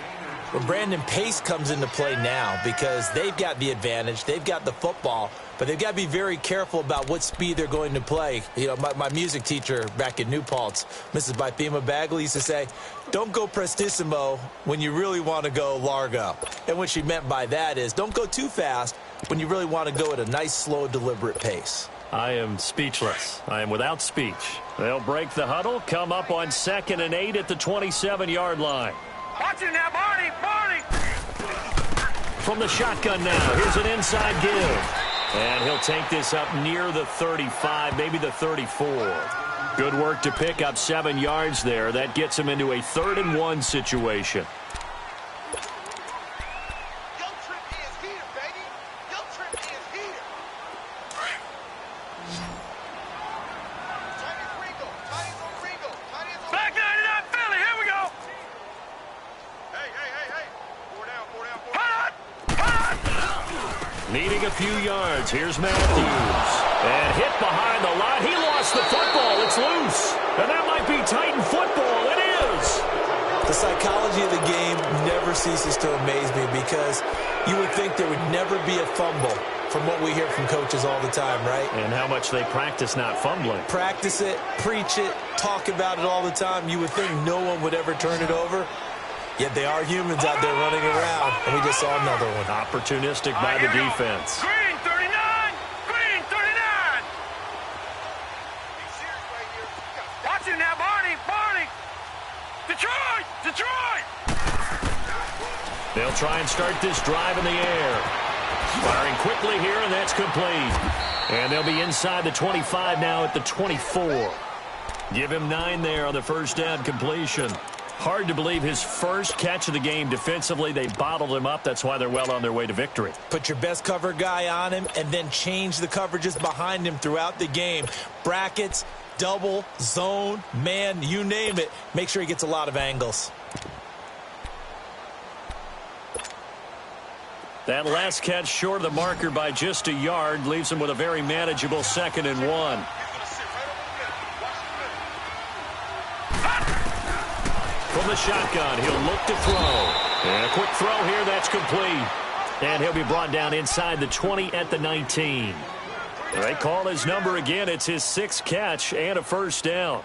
Well, Brandon, pace comes into play now because they've got the advantage. They've got the football, but they've got to be very careful about what speed they're going to play. You know, my music teacher back in New Paltz, Mrs. Bythema Bagley, used to say, don't go prestissimo when you really want to go largo. And what she meant by that is don't go too fast when you really want to go at a nice, slow, deliberate pace. I am speechless. I am without speech. They'll break the huddle, come up on 2nd and 8 at the 27-yard line. Watch it now, Barney! Barney! From the shotgun now, here's an inside give. And he'll take this up near the 35, maybe the 34. Good work to pick up 7 yards there. That gets him into a 3rd and 1 situation. Needing a few yards. Here's Matthews. And hit behind the line. He lost the football. It's loose. And that might be Titan football. It is. The psychology of the game never ceases to amaze me because you would think there would never be a fumble from what we hear from coaches all the time, right? And how much they practice not fumbling. Practice it, preach it, talk about it all the time. You would think no one would ever turn it over. Yet they are humans out there running around, and we just saw another one. Opportunistic by the defense. Green 39! Green 39! Watch it now, Barney! Barney! Detroit! Detroit! They'll try and start this drive in the air. Firing quickly here, and that's complete. And they'll be inside the 25 now at the 24. Give him 9 there on the first down completion. Hard to believe his first catch of the game defensively. They bottled him up. That's why they're well on their way to victory. Put your best cover guy on him and then change the coverages behind him throughout the game. Brackets, double, zone, man, you name it. Make sure he gets a lot of angles. That last catch short of the marker by just a yard leaves him with a very manageable 2nd and 1. From the shotgun, he'll look to throw. And a quick throw here, that's complete. And he'll be brought down inside the 20 at the 19. They call his number again. It's his 6th catch and a first down.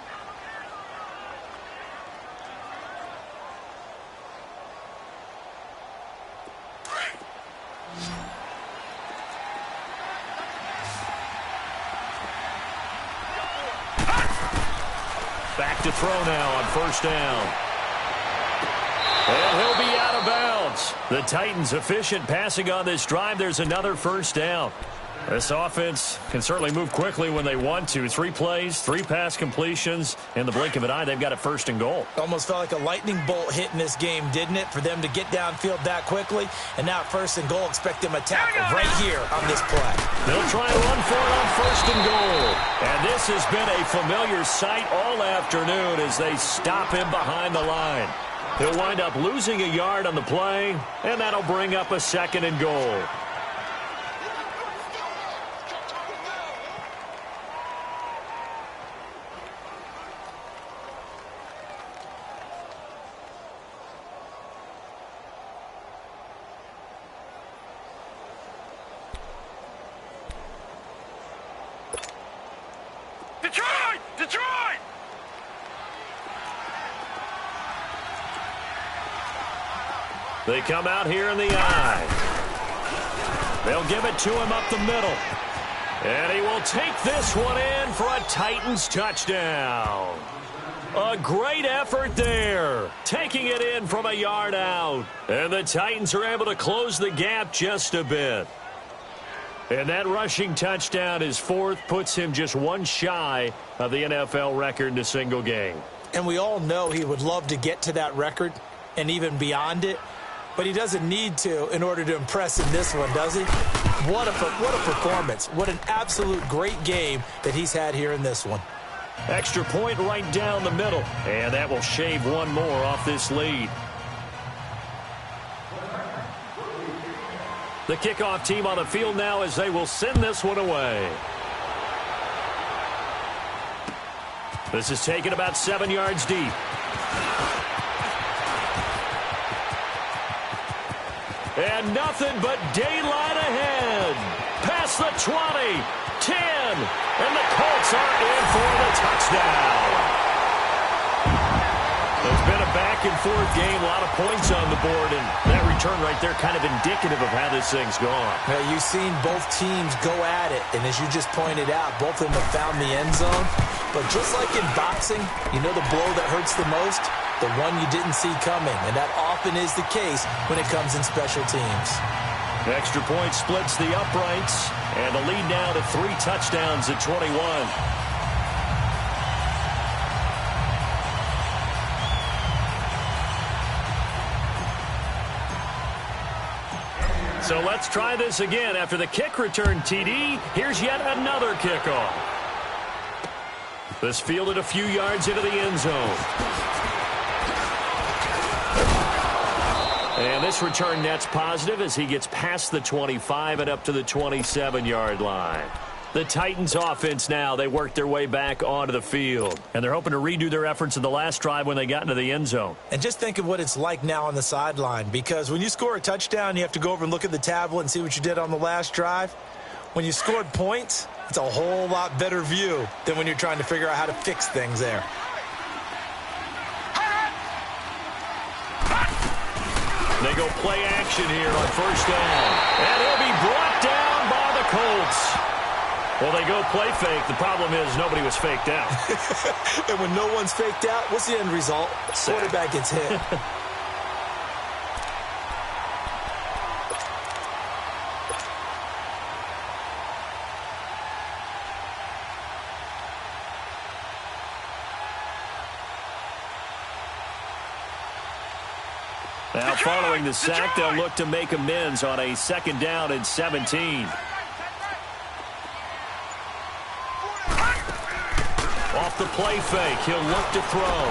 Back to throw now on first down. And he'll be out of bounds. The Titans efficient passing on this drive. There's another first down. This offense can certainly move quickly when they want to. 3 plays, 3 pass completions. In the blink of an eye, they've got a 1st and goal. Almost felt like a lightning bolt hit in this game, didn't it? For them to get downfield that quickly. And now 1st and goal, expect them to tackle right here on this play. They'll try and run for it on 1st and goal. And this has been a familiar sight all afternoon as they stop him behind the line. He'll wind up losing a yard on the play, and that'll bring up a 2nd and goal. Detroit! Detroit! They come out here in the eye. They'll give it to him up the middle. And he will take this one in for a Titans touchdown. A great effort there. Taking it in from a yard out. And the Titans are able to close the gap just a bit. And that rushing touchdown, his 4th, puts him just 1 shy of the NFL record in a single game. And we all know he would love to get to that record and even beyond it. But he doesn't need to in order to impress in this one, does he? What a performance. What an absolute great game that he's had here in this one. Extra point right down the middle. And that will shave 1 more off this lead. The kickoff team on the field now as they will send this one away. This is taken about 7 yards deep. And nothing but daylight ahead. Past the 20, 10, and the Colts are in for the touchdown. It's been a back-and-forth game, a lot of points on the board, and that return right there kind of indicative of how this thing's gone. Now, you've seen both teams go at it, and as you just pointed out, both of them have found the end zone. But just like in boxing, you know the blow that hurts the most? The one you didn't see coming, and that often is the case when it comes in special teams. Extra point splits the uprights, and the lead now to 3 touchdowns at 21. So let's try this again. After the kick return TD, here's yet another kickoff. This fielded a few yards into the end zone. And this return net's positive as he gets past the 25 and up to the 27-yard line. The Titans offense now, they work their way back onto the field. And they're hoping to redo their efforts in the last drive when they got into the end zone. And just think of what it's like now on the sideline, because when you score a touchdown, you have to go over and look at the tablet and see what you did on the last drive. When you scored points, it's a whole lot better view than when you're trying to figure out how to fix things there. They go play action here on first down. And he'll be brought down by the Colts. Well, they go play fake. The problem is nobody was faked out. And when no one's faked out, what's the end result? Quarterback gets hit. Now, following the sack, they'll look to make amends on a 2nd down and 17. Off the play fake, he'll look to throw.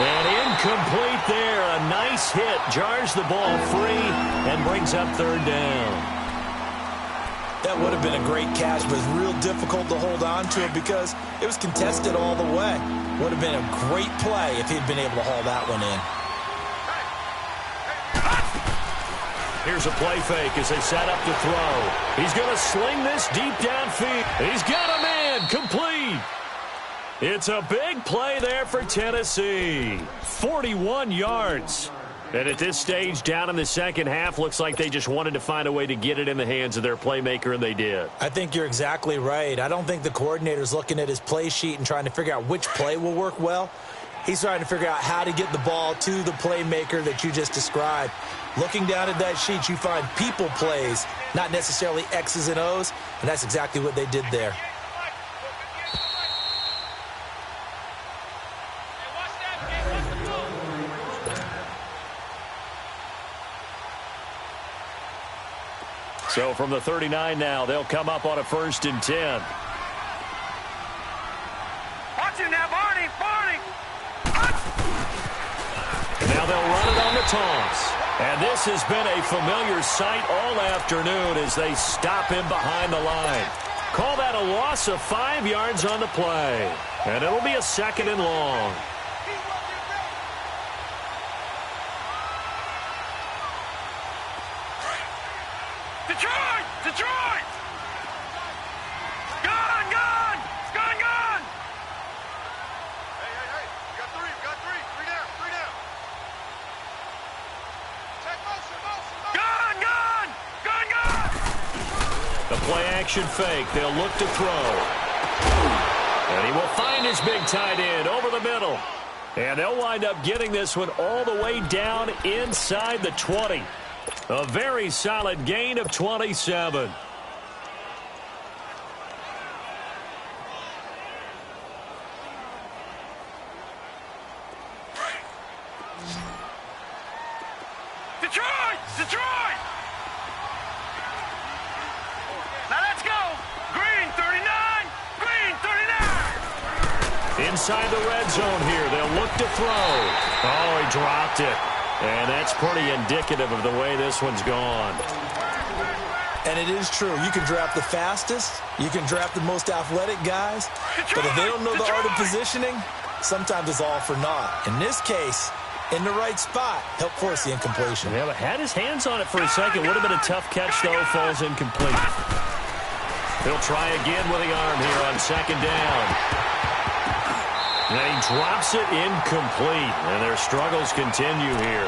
And incomplete there. A nice hit. Jars the ball free and brings up 3rd down. That would have been a great catch, but it's real difficult to hold on to it because it was contested all the way. Would have been a great play if he'd been able to haul that one in. Here's a play fake as they set up to throw. He's going to sling this deep downfield. He's got a man. Complete. It's a big play there for Tennessee. 41 yards. And at this stage, down in the second half, looks like they just wanted to find a way to get it in the hands of their playmaker, and they did. I think you're exactly right. I don't think the coordinator's looking at his play sheet and trying to figure out which play will work well. He's trying to figure out how to get the ball to the playmaker that you just described. Looking down at that sheet, you find people plays, not necessarily X's and O's, and that's exactly what they did there. So from the 39 now, they'll come up on a 1st and 10. Watch him now, Barney! Barney! Now they'll run it on the toss. And this has been a familiar sight all afternoon as they stop him behind the line. Call that a loss of 5 yards on the play. And it'll be a 2nd and long. Detroit! Detroit! Gone! Gone! Gone! Gone! Hey! We got 3! We got 3! 3 down! 3 down! Check motion! Gone! Gone! Gone! Gone! The play-action fake. They'll look to throw. And he will find his big tight end over the middle. And they'll wind up getting this one all the way down inside the 20. A very solid gain of 27. Detroit! Detroit! Now let's go! Green 39! Green 39! Inside the red zone here. They'll look to throw. Oh, he dropped it. And that's pretty indicative of the way this one's gone. And it is true. You can draft the fastest. You can draft the most athletic guys. But if they don't know the art of positioning, sometimes it's all for naught. In this case, in the right spot, help force the incompletion. Yeah, but had his hands on it for a second. Would have been a tough catch, though. Falls incomplete. He'll try again with the arm here on 2nd down. And he drops it incomplete. And their struggles continue here.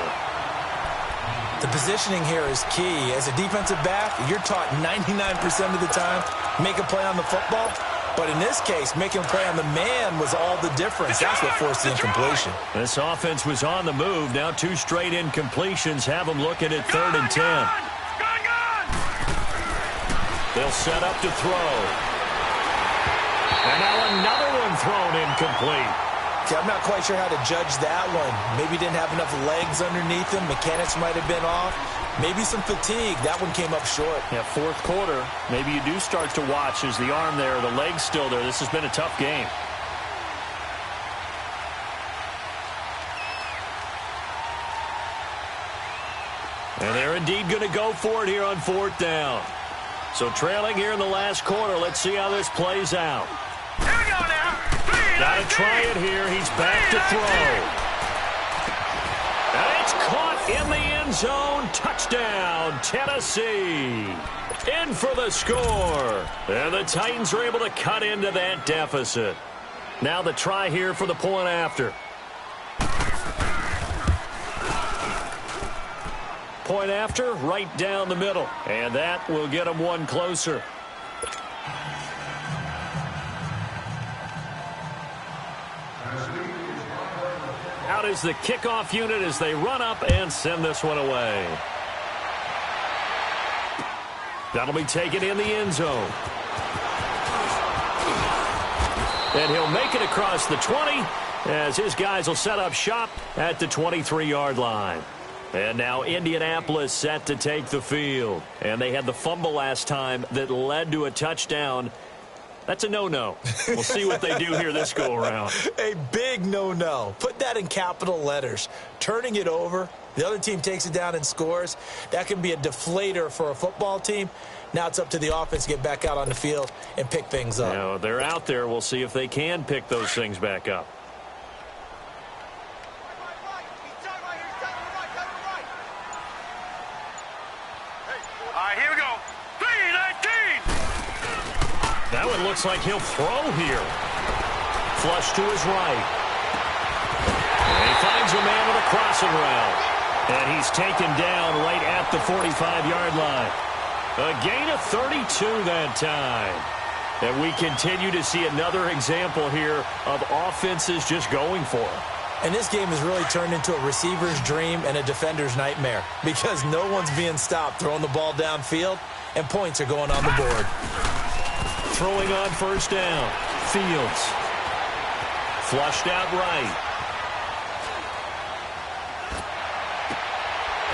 The positioning here is key. As a defensive back, you're taught 99% of the time, make a play on the football. But in this case, making a play on the man was all the difference. That's what forced the incompletion. This offense was on the move. Now 2 straight incompletions have them looking at 3rd and 10. They'll set up to throw. And now another one thrown incomplete. Okay, I'm not quite sure how to judge that one. Maybe didn't have enough legs underneath him. Mechanics might have been off. Maybe some fatigue. That one came up short. Yeah, 4th quarter. Maybe you do start to watch as the arm there, the leg's still there. This has been a tough game. And they're indeed going to go for it here on 4th down. So trailing here in the last quarter. Let's see how this plays out. Here we go now. Got to try it here. He's back to throw. And it's caught in the end zone. Touchdown, Tennessee. In for the score. And the Titans are able to cut into that deficit. Now the try here for the point after. Point after, right down the middle. And that will get them one closer. Out is the kickoff unit as they run up and send this one away. That'll be taken in the end zone. And he'll make it across the 20 as his guys will set up shop at the 23-yard line. And now Indianapolis set to take the field. And they had the fumble last time that led to a touchdown. That's a no-no. We'll see what they do here this go-around. A big no-no. Put that in capital letters. Turning it over, the other team takes it down and scores. That can be a deflator for a football team. Now it's up to the offense to get back out on the field and pick things up. Now, they're out there. We'll see if they can pick those things back up. All right, here we go. 3-19. That one looks like he'll throw here. Flush to his right. And he finds a man with a crossing route. And he's taken down right at the 45-yard line. A gain of 32 that time. And we continue to see another example here of offenses just going for it. And this game has really turned into a receiver's dream and a defender's nightmare because no one's being stopped throwing the ball downfield, and points are going on the board. Throwing on first down. Fields. Flushed out right.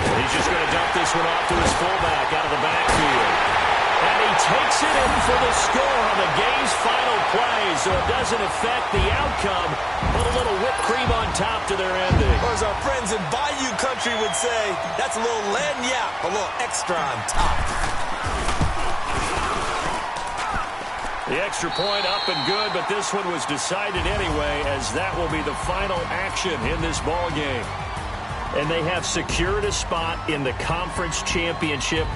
He's just going to dump this one off to his fullback out of the backfield. And he takes it in for the score on the game's final play, so it doesn't affect the outcome, but a little whipped cream on top to their ending. Or as our friends in Bayou Country would say, that's a little lagniappe, a little extra on top. The extra point up and good, but this one was decided anyway, as that will be the final action in this ball game. And they have secured a spot in the conference championship